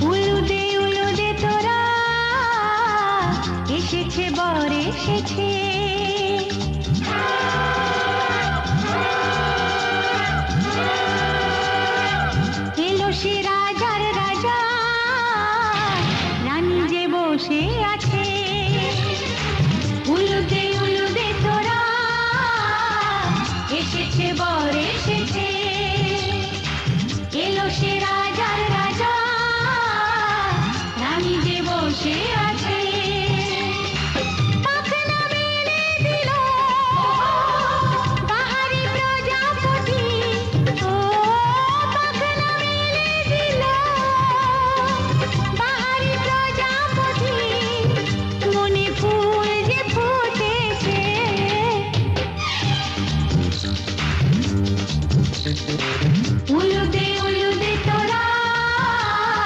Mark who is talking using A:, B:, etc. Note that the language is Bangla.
A: উলুদে তোরা এসেছে বর এসেছে। এলো সে রাজার রাজা, রানী যে বসে